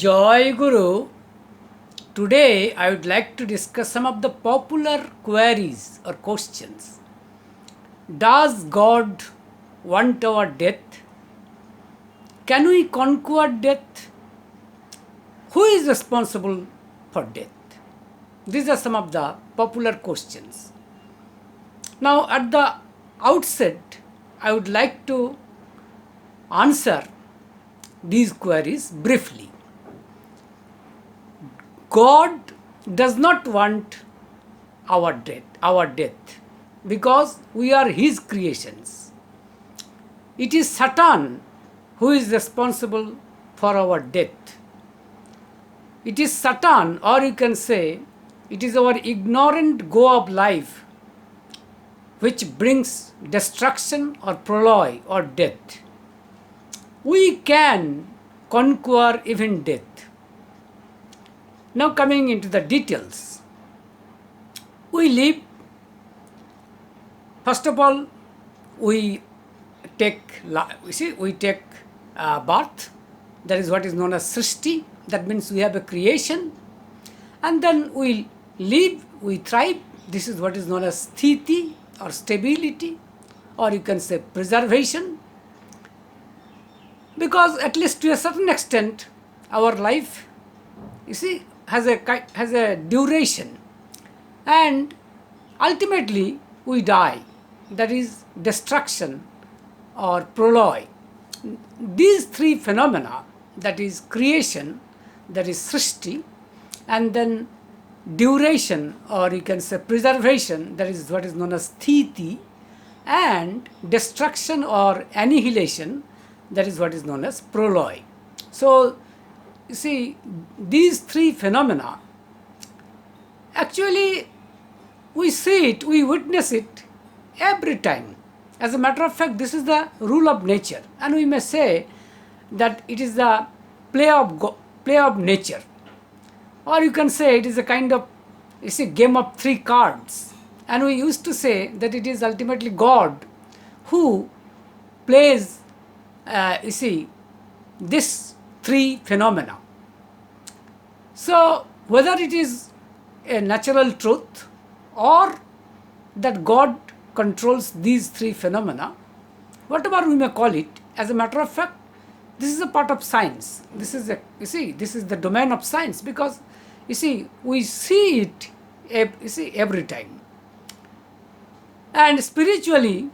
Joy Guru. Today I would like to discuss some of the popular queries or questions. Does God want our death? Can we conquer death? Who is responsible for death? These are some of the popular questions. Now at the outset, I would like to answer these queries briefly. God does not want our death because we are His creations. It is Satan who is responsible for our death. It is Satan, or you can say, it is our ignorant go of life which brings destruction or proloy or death. We can conquer even death. Now coming into the details, we live, first of all, we take birth, that is what is known as Srishti, that means we have a creation, and then we live, we thrive, this is what is known as Sthiti or stability, or you can say preservation, because at least to a certain extent, our life, has a duration, and ultimately we die, that is destruction or proloy. These three phenomena, that is creation, that is srishti, and then duration, or you can say preservation, that is what is known as sthiti, and destruction or annihilation, that is what is known as proloy. So you see, these three phenomena, actually we see it, we witness it every time. As a matter of fact, this is the rule of nature, and we may say that it is the play of nature, or you can say it is a kind of game of three cards, and we used to say that it is ultimately God who plays this three phenomena. So whether it is a natural truth or that God controls these three phenomena, whatever we may call it, as a matter of fact, this is a part of science. This is this is the domain of science, because we see it every time. And spiritually,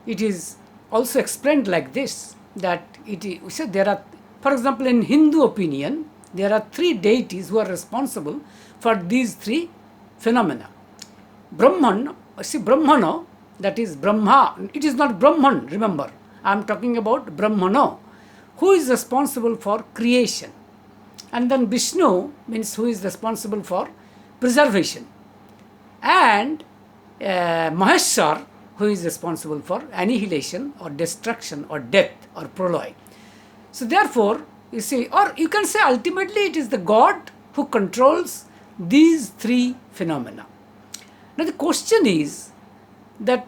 it is also explained like this, that there are, for example, in Hindu opinion, there are three deities who are responsible for these three phenomena. Brahmana, that is Brahma, it is not Brahman, remember, I am talking about Brahmana, who is responsible for creation. And then Vishnu means who is responsible for preservation. And Maheshwar, who is responsible for annihilation or destruction or death or proloy. So therefore, or you can say ultimately it is the God who controls these three phenomena. Now the question is that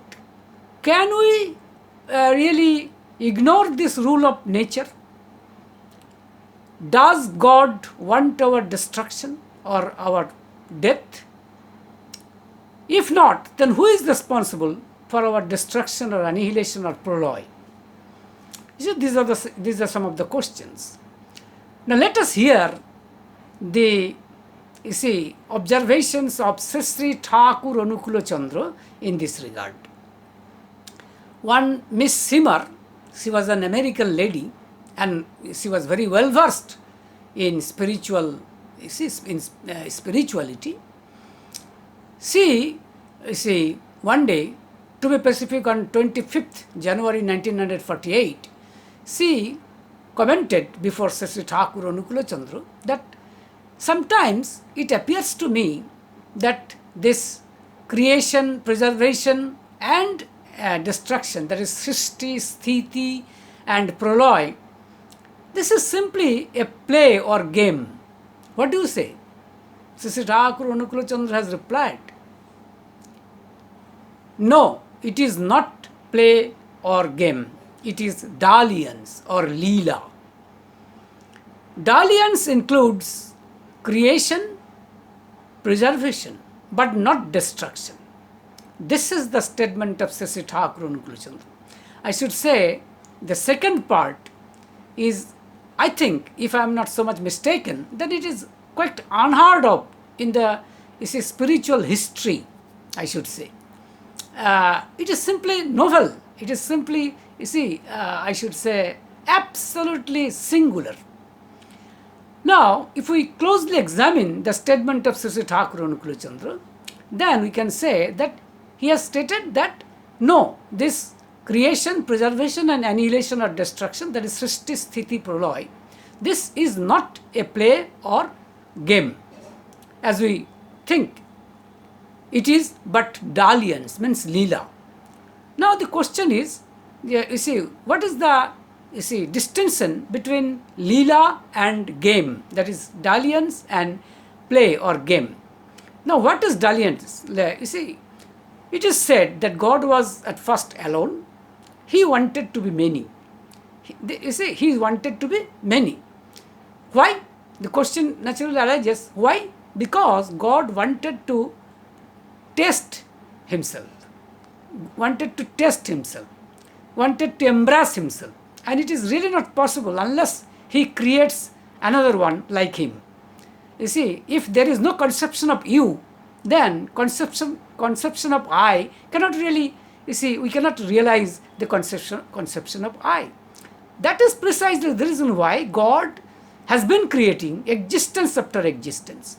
can we really ignore this rule of nature? Does God want our destruction or our death? If not, then who is responsible for our destruction or annihilation or proloy? These are some of the questions. Now let us hear the observations of Sri Thakur Anukulo Chandra in this regard. One Miss Simmer, she was an American lady, and she was very well versed in spirituality. She one day, to be specific, on 25th January 1948, she commented before Sri Thakur Anukulo Chandra that sometimes it appears to me that this creation, preservation and destruction, that is srishti, sthiti and proloy, this is simply a play or game. What do you say? Sri Thakur Anukulo Chandra has replied, no, it is not play or game. It is dalliance or leela. dalliance includes creation, preservation, but not destruction. This is the statement of Sri Thakur Anukulanand. I should say the second part is, I think, if I am not so much mistaken, that it is quite unheard of in the spiritual history, I should say. It is simply novel. It is simply, I should say, absolutely singular. Now, if we closely examine the statement of Sri Thakur Anukulanand, then we can say that he has stated that no, this creation, preservation and annihilation or destruction, that is Srishti, Sthiti, Pralaya, this is not a play or game, as we think. It is but dalliance, means Leela. Now the question is, what is the distinction between Leela and game, that is dalliance and play or game. Now what is dalliance? It is said that God was at first alone. He wanted to be many. He wanted to be many. Why? The question naturally arises, why? Because God wanted to test himself, wanted to test himself, wanted to embrace himself. And it is really not possible unless he creates another one like him. If there is no conception of you, then conception of I cannot really, we cannot realize the conception of I. That is precisely the reason why God has been creating existence after existence.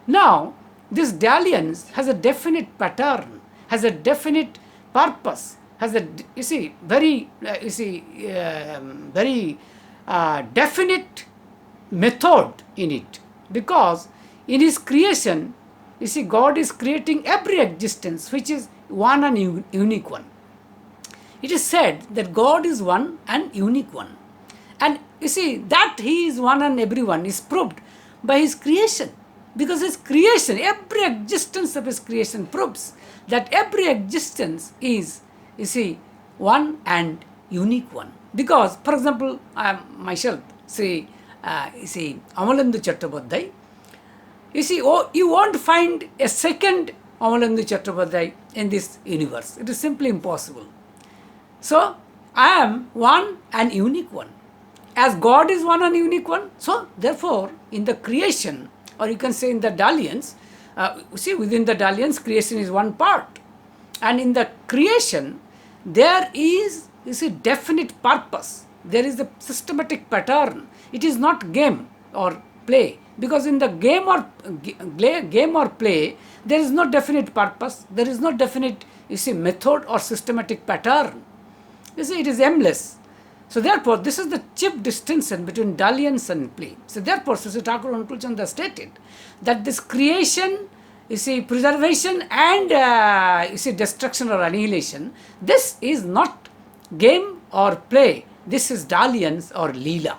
Now, this dalliance has a definite pattern, has a definite purpose, has a very definite method in it, because in his creation, God is creating every existence which is one and unique one. It is said that God is one and unique one, and that he is one and everyone is proved by his creation. Because his creation, every existence of his creation proves that every existence is, one and unique one. Because, for example, I am myself, Amalendu Chottapadhyay. You won't find a second Amalendu Chottapadhyay in this universe. It is simply impossible. So, I am one and unique one. As God is one and unique one, so therefore, in the creation, or you can say in the dalliance, within the dalliance, creation is one part. And in the creation, there is, definite purpose. There is a systematic pattern. It is not game or play. Because in the game or play, there is no definite purpose. There is no definite, method or systematic pattern. It is aimless. So therefore, this is the chief distinction between dalliance and play. So therefore, Sri Thakur Anukulanand stated that this creation, preservation and destruction or annihilation, this is not game or play. This is dalliance or leela.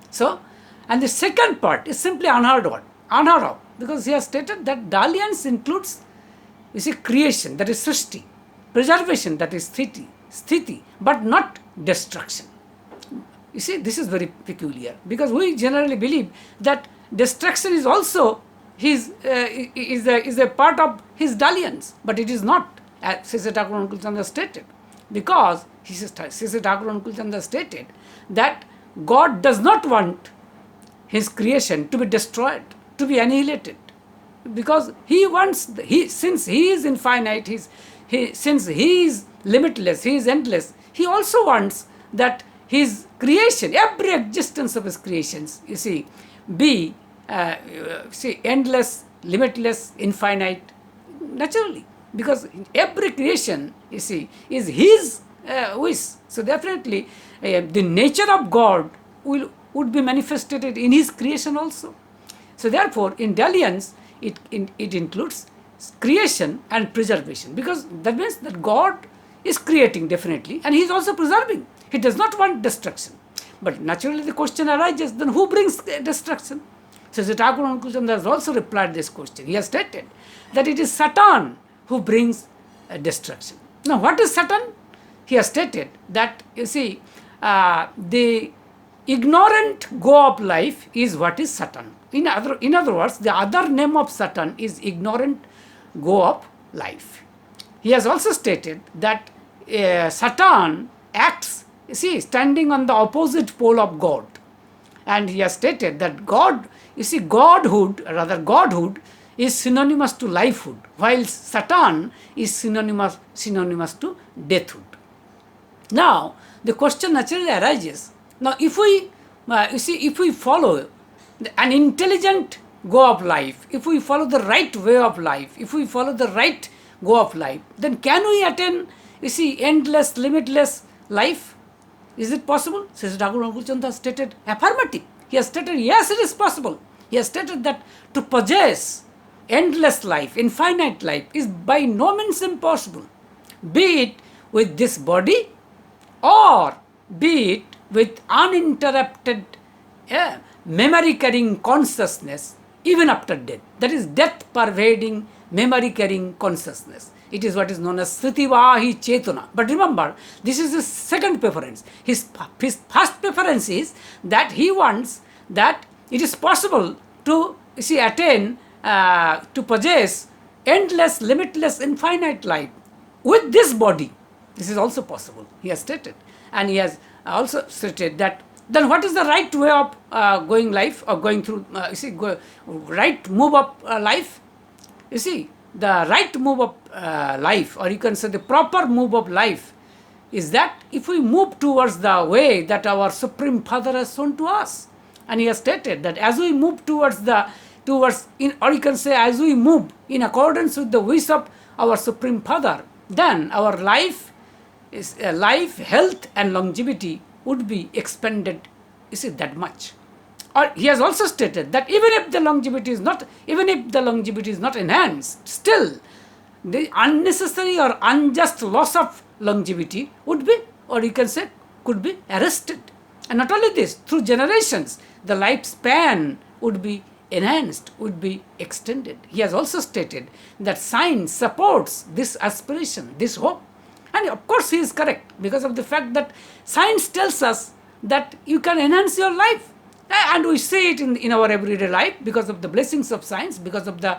So, and the second part is simply unheard of, because he has stated that dalliance includes, creation, that is srishti, preservation, that is sthiti, but not destruction. This is very peculiar, because we generally believe that destruction is also is a part of his dalliance, but it is not, as Sri Thakur Anukulanand stated, because Sri Thakur Anukulanand stated that God does not want his creation to be destroyed, to be annihilated, because he wants, since he is infinite, since he is limitless, he is endless, he also wants that his creation, every existence of his creations, be endless, limitless, infinite, naturally, because every creation, is his wish. So definitely, the nature of God would be manifested in his creation also. So therefore, in dalliance, it includes creation and preservation, because that means that God is creating definitely, and he is also preserving. He does not want destruction. But naturally the question arises, then who brings destruction? So Sri Thakur Anukulanand has also replied this question. He has stated that it is Satan who brings destruction. Now what is Satan? He has stated that, ignorant go of life is what is Satan. In other words, the other name of Satan is ignorant go of life. He has also stated that Satan acts, standing on the opposite pole of God. And he has stated that godhood is synonymous to lifehood, while Satan is synonymous to deathhood. Now, the question naturally arises. Now, if we follow an intelligent go of life, if we follow the right way of life, if we follow the right go of life, then can we attain, endless, limitless life? Is it possible? Sri Thakur Ankull has stated affirmative. He has stated, yes, it is possible. He has stated that to possess endless life, infinite life, is by no means impossible, be it with this body or be it with uninterrupted memory-carrying consciousness even after death. That is death-pervading, memory-carrying consciousness. It is what is known as Sritivahi Chetana. But remember, this is his second preference. His first preference is that he wants that it is possible to attain, to possess endless, limitless, infinite life with this body. This is also possible, he has stated. And he has also stated that then what is the right way of going life or going through, right move of life? The right move of life, or you can say the proper move of life, is that if we move towards the way that our Supreme Father has shown to us. And he has stated that as we move as we move in accordance with the wish of our Supreme Father, then our life, health and longevity would be expanded, that much. Or he has also stated that even if the longevity is not enhanced, still the unnecessary or unjust loss of longevity would be, or you can say, could be arrested. And not only this, through generations, the lifespan would be enhanced, would be extended. He has also stated that science supports this aspiration, this hope. And of course, he is correct, because of the fact that science tells us that you can enhance your life. And we see it in our everyday life because of the blessings of science, because of the,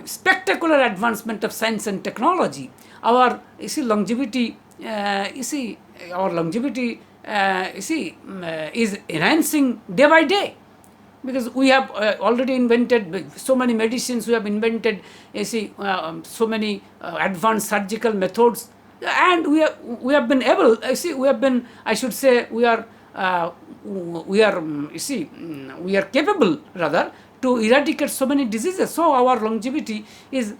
spectacular advancement of science and technology. Our, longevity, is enhancing day by day. Because we have already invented so many medicines, we have invented, so many advanced surgical methods, and we have been able, we are capable rather to eradicate so many diseases. So our longevity is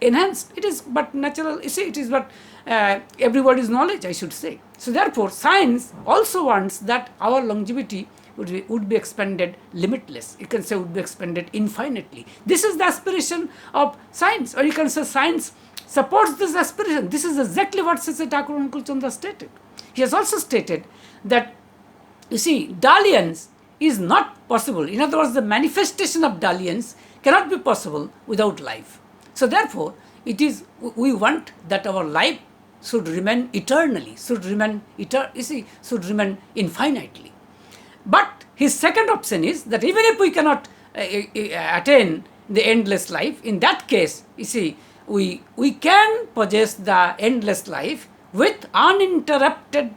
enhanced. It is but natural. It is but everybody's knowledge, I should say. So therefore, science also wants that our longevity would be expanded limitless. You can say would be expanded infinitely. This is the aspiration of science, or you can say science supports this aspiration. This is exactly what Sri Thakur Ankull stated. He has also stated that, dalliance is not possible. In other words, the manifestation of dalliance cannot be possible without life. So therefore, we want that our life should remain eternally, should remain infinitely. But his second option is that even if we cannot attain the endless life, in that case, we can possess the endless life with uninterrupted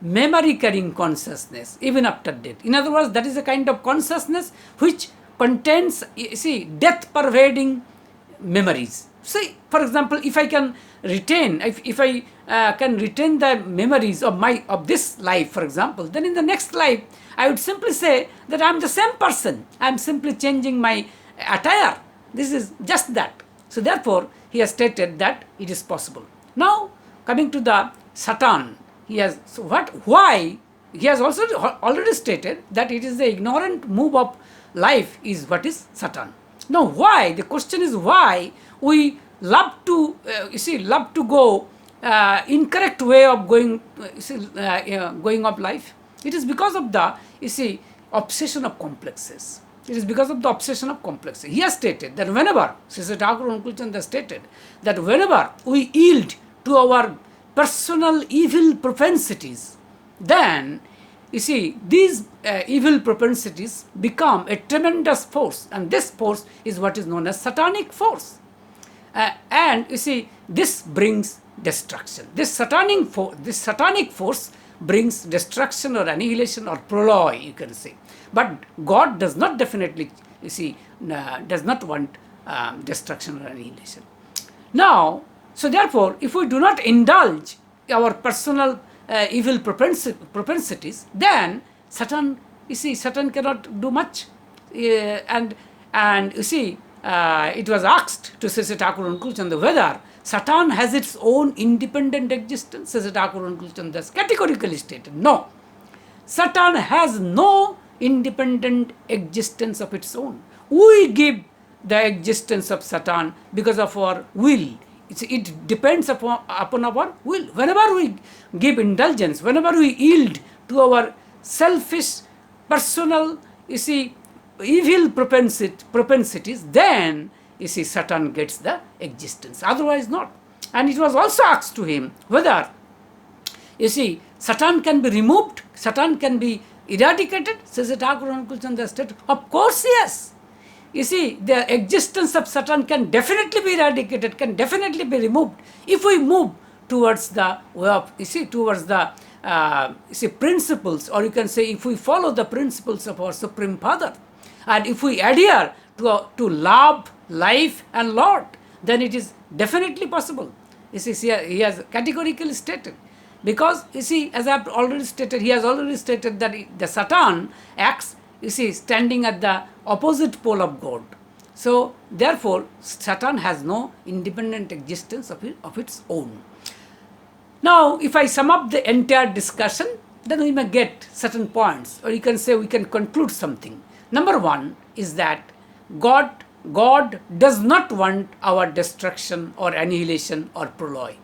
memory-carrying consciousness, even after death. In other words, that is a kind of consciousness which contains, death-pervading memories. For example, if I can retain, if I can retain the memories of this life, for example, then in the next life, I would simply say that I am the same person. I am simply changing my attire. This is just that. So therefore, he has stated that it is possible. Now, coming to the Satan, he has also already stated that it is the ignorant move of life is what is Satan. Now, why? The question is why we love to go incorrect way of going of life. It is because of the obsession of complexes. It is because of the obsession of complexes. He has stated that whenever, Sri Thakur Ankull has stated that whenever we yield to our personal evil propensities, then you see these evil propensities become a tremendous force, and this force is what is known as satanic force. And you see, this brings destruction. This satanic force brings destruction or annihilation or proloy, you can say. But God does not definitely, you see, does not want destruction or annihilation. Now, so therefore, if we do not indulge our personal evil propensities, then Satan, you see, Satan cannot do much. And you see, it was asked to Sri Thakur Ankulchand whether Satan has its own independent existence. Sri Thakur Ankulchand thus categorically stated, no. Satan has no independent existence of its own. We give the existence of Satan because of our will. It depends upon our will. Whenever we give indulgence, whenever we yield to our selfish, personal, you see, evil propensities, then you see Satan gets the existence. Otherwise not. And it was also asked to him whether, you see, Satan can be removed, Satan can be eradicated. Says Thakur Ankulchand stated, of course yes. You see, the existence of Satan can definitely be eradicated, can definitely be removed if we move towards the way of, you see, towards the principles, or you can say if we follow the principles of our Supreme Father, and if we adhere to love, life and Lord, then it is definitely possible. You see, he has categorically stated. Because, you see, as I have already stated, he has already stated that the Satan acts, you see, standing at the opposite pole of God. So, therefore, Satan has no independent existence of its own. Now, if I sum up the entire discussion, then we may get certain points, or you can say we can conclude something. Number one is that God does not want our destruction or annihilation or proloy.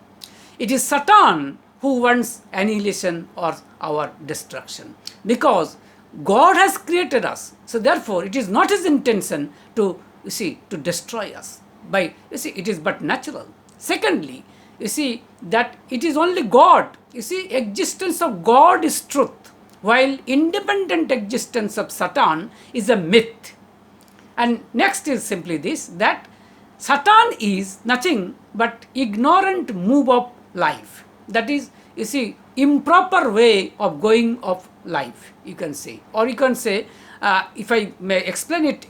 It is Satan who wants annihilation or our destruction, because God has created us. So therefore, it is not his intention to, you see, to destroy us. It is but natural. Secondly, you see, that it is only God. You see, existence of God is truth, while independent existence of Satan is a myth. And next is simply this, that Satan is nothing but ignorant move of life. That is, you see, improper way of going of life, you can say. Or you can say, if I may explain it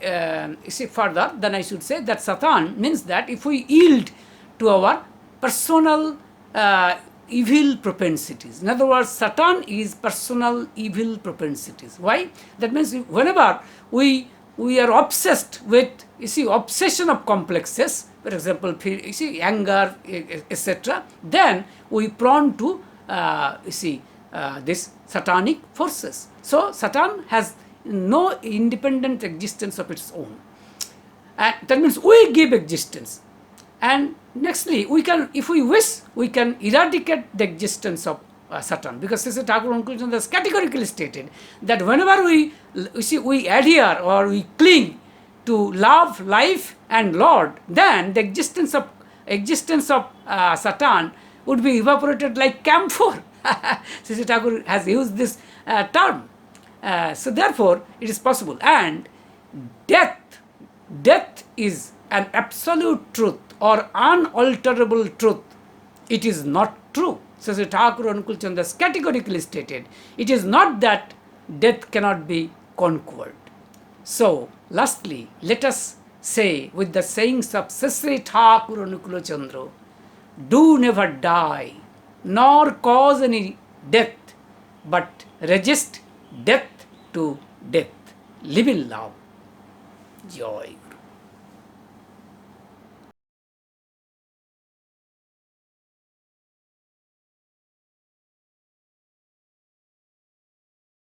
you see, further, then I should say that Satan means that if we yield to our personal evil propensities. In other words, Satan is personal evil propensities. Why? That means whenever we are obsessed with, you see, obsession of complexes, for example, you see, anger, etc., then we prone to, you see, this satanic forces. So, Satan has no independent existence of its own. And that means we give existence. And nextly, we can, if we wish, we can eradicate the existence of Satan, because Sri Thakur Ankulchand has categorically stated that whenever we adhere or we cling to love, life and Lord, then the existence of Satan would be evaporated like camphor. Sri Thakur has used this term. So therefore, it is possible. And death is an absolute truth or unalterable truth. It is not true. So Sri Thakur Ankulchand has categorically stated, it is not that death cannot be conquered. So, lastly, let us say with the sayings of Sri Thakur Ankulchand, do never die, nor cause any death, but resist death to death. Live in love. Joy.